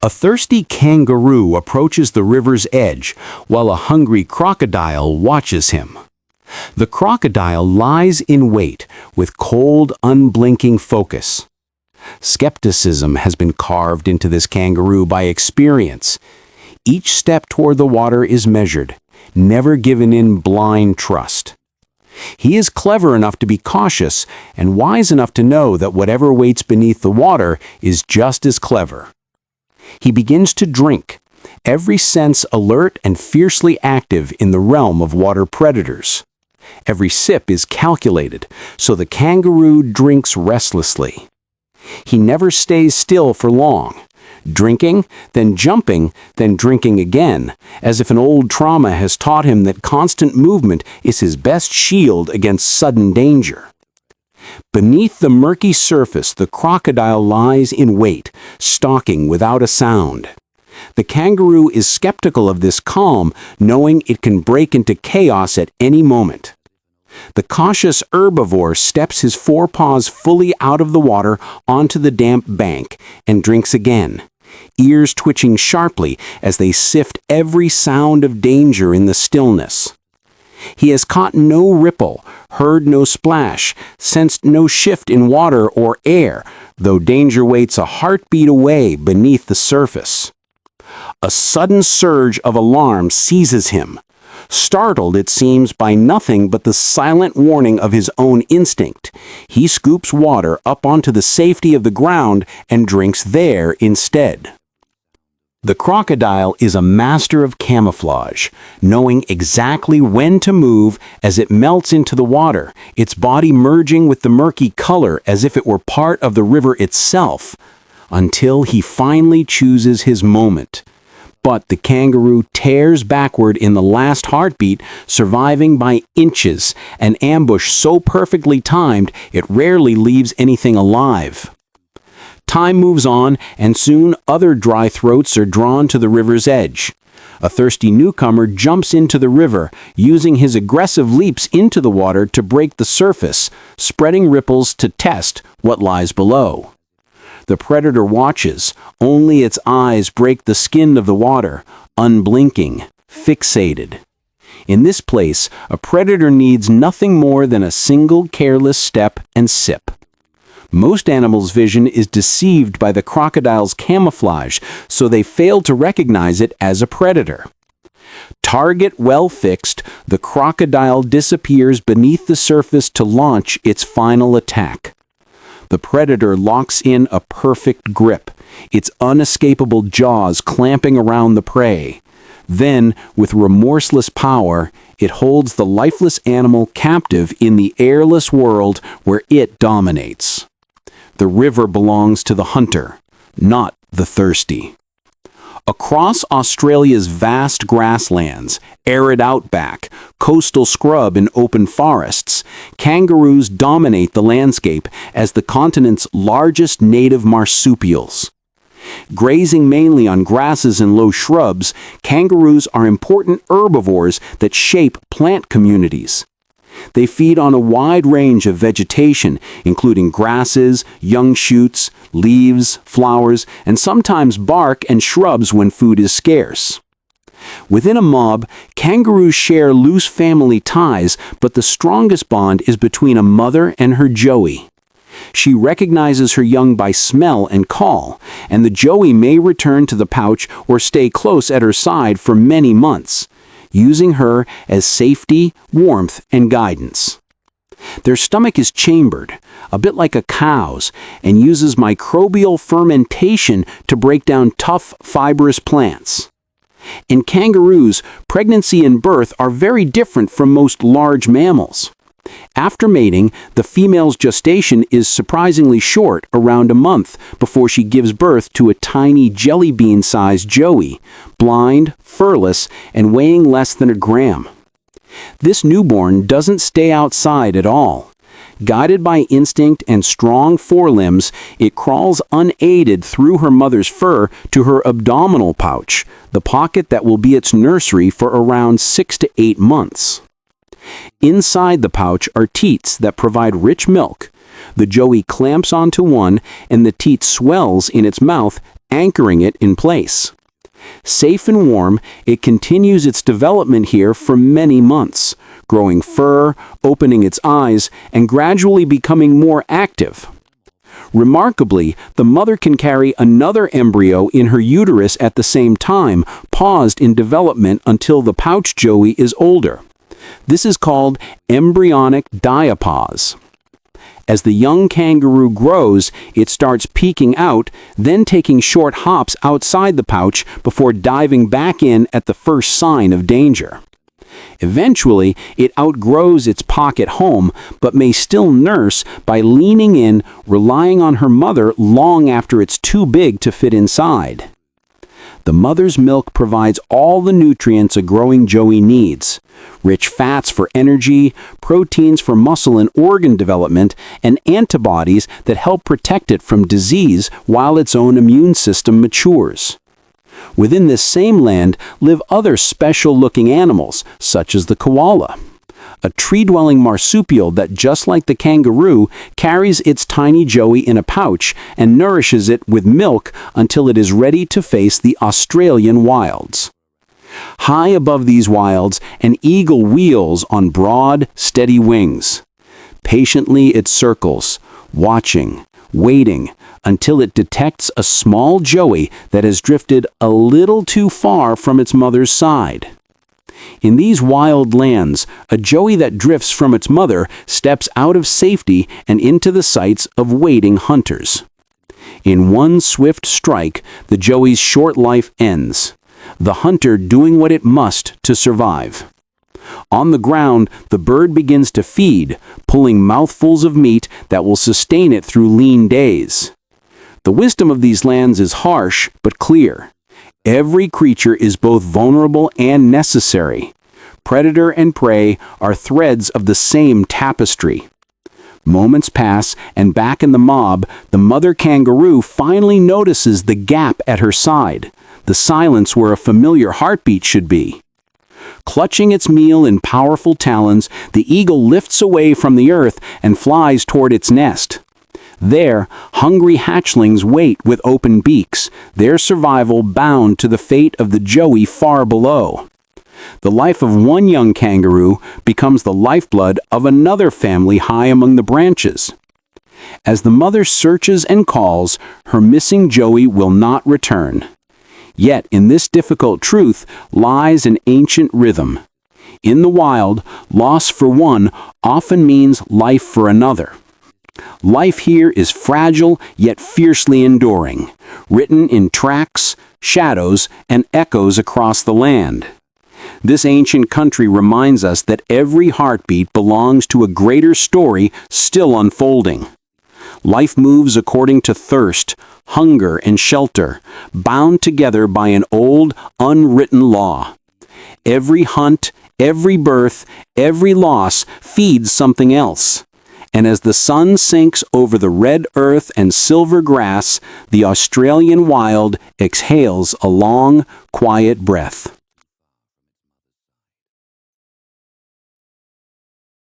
A thirsty kangaroo approaches the river's edge while a hungry crocodile watches him. The crocodile lies in wait with cold, unblinking focus. Skepticism has been carved into this kangaroo by experience. Each step toward the water is measured, never given in blind trust. He is clever enough to be cautious and wise enough to know that whatever waits beneath the water is just as clever. He begins to drink, every sense alert and fiercely active in the realm of water predators. Every sip is calculated, so the kangaroo drinks restlessly. He never stays still for long, drinking, then jumping, then drinking again, as if an old trauma has taught him that constant movement is his best shield against sudden danger. Beneath the murky surface, the crocodile lies in wait, stalking without a sound. The kangaroo is skeptical of this calm, knowing it can break into chaos at any moment. The cautious herbivore steps his forepaws fully out of the water onto the damp bank and drinks again, ears twitching sharply as they sift every sound of danger in the stillness. He has caught no ripple, heard no splash, sensed no shift in water or air, though danger waits a heartbeat away beneath the surface. A sudden surge of alarm seizes him. Startled, it seems, by nothing but the silent warning of his own instinct, he scoops water up onto the safety of the ground and drinks there instead. The crocodile is a master of camouflage, knowing exactly when to move as it melts into the water, its body merging with the murky color as if it were part of the river itself, until he finally chooses his moment. But the kangaroo tears backward in the last heartbeat, surviving by inches, an ambush so perfectly timed it rarely leaves anything alive. Time moves on, and soon other dry throats are drawn to the river's edge. A thirsty newcomer jumps into the river, using his aggressive leaps into the water to break the surface, spreading ripples to test what lies below. The predator watches, only its eyes break the skin of the water, unblinking, fixated. In this place, a predator needs nothing more than a single careless step and sip. Most animals' vision is deceived by the crocodile's camouflage, so they fail to recognize it as a predator. Target well fixed, the crocodile disappears beneath the surface to launch its final attack. The predator locks in a perfect grip, its unescapable jaws clamping around the prey. Then, with remorseless power, it holds the lifeless animal captive in the airless world where it dominates. The river belongs to the hunter, not the thirsty. Across Australia's vast grasslands, arid outback, coastal scrub and open forests, kangaroos dominate the landscape as the continent's largest native marsupials. Grazing mainly on grasses and low shrubs, kangaroos are important herbivores that shape plant communities. They feed on a wide range of vegetation, including grasses, young shoots, leaves, flowers, and sometimes bark and shrubs when food is scarce. Within a mob, kangaroos share loose family ties, but the strongest bond is between a mother and her joey. She recognizes her young by smell and call, and the joey may return to the pouch or stay close at her side for many months, using her as safety, warmth, and guidance. Their stomach is chambered, a bit like a cow's, and uses microbial fermentation to break down tough, fibrous plants. In kangaroos, pregnancy and birth are very different from most large mammals. After mating, the female's gestation is surprisingly short, around a month, before she gives birth to a tiny jelly bean-sized joey, blind, furless, and weighing less than a gram. This newborn doesn't stay outside at all. Guided by instinct and strong forelimbs, it crawls unaided through her mother's fur to her abdominal pouch, the pocket that will be its nursery for around 6 to 8 months. Inside the pouch are teats that provide rich milk. The joey clamps onto one, and the teat swells in its mouth, anchoring it in place. Safe and warm, it continues its development here for many months, growing fur, opening its eyes, and gradually becoming more active. Remarkably, the mother can carry another embryo in her uterus at the same time, paused in development until the pouch joey is older. This is called embryonic diapause. As the young kangaroo grows, it starts peeking out, then taking short hops outside the pouch before diving back in at the first sign of danger. Eventually, it outgrows its pocket home, but may still nurse by leaning in, relying on her mother long after it's too big to fit inside. The mother's milk provides all the nutrients a growing joey needs: rich fats for energy, proteins for muscle and organ development, and antibodies that help protect it from disease while its own immune system matures. Within this same land live other special-looking animals, such as the koala, a tree-dwelling marsupial that, just like the kangaroo, carries its tiny joey in a pouch and nourishes it with milk until it is ready to face the Australian wilds. High above these wilds, an eagle wheels on broad, steady wings. Patiently it circles, watching, waiting, until it detects a small joey that has drifted a little too far from its mother's side. In these wild lands, a joey that drifts from its mother steps out of safety and into the sights of waiting hunters. In one swift strike, the joey's short life ends, the hunter doing what it must to survive. On the ground, the bird begins to feed, pulling mouthfuls of meat that will sustain it through lean days. The wisdom of these lands is harsh but clear. Every creature is both vulnerable and necessary. Predator and prey are threads of the same tapestry. Moments pass, and back in the mob, the mother kangaroo finally notices the gap at her side, the silence where a familiar heartbeat should be. Clutching its meal in powerful talons, the eagle lifts away from the earth and flies toward its nest. There, hungry hatchlings wait with open beaks, their survival bound to the fate of the joey far below. The life of one young kangaroo becomes the lifeblood of another family high among the branches. As the mother searches and calls, her missing joey will not return. Yet in this difficult truth lies an ancient rhythm. In the wild, loss for one often means life for another. Life here is fragile yet fiercely enduring, written in tracks, shadows, and echoes across the land. This ancient country reminds us that every heartbeat belongs to a greater story still unfolding. Life moves according to thirst, hunger, and shelter, bound together by an old, unwritten law. Every hunt, every birth, every loss feeds something else. And as the sun sinks over the red earth and silver grass, the Australian wild exhales a long, quiet breath.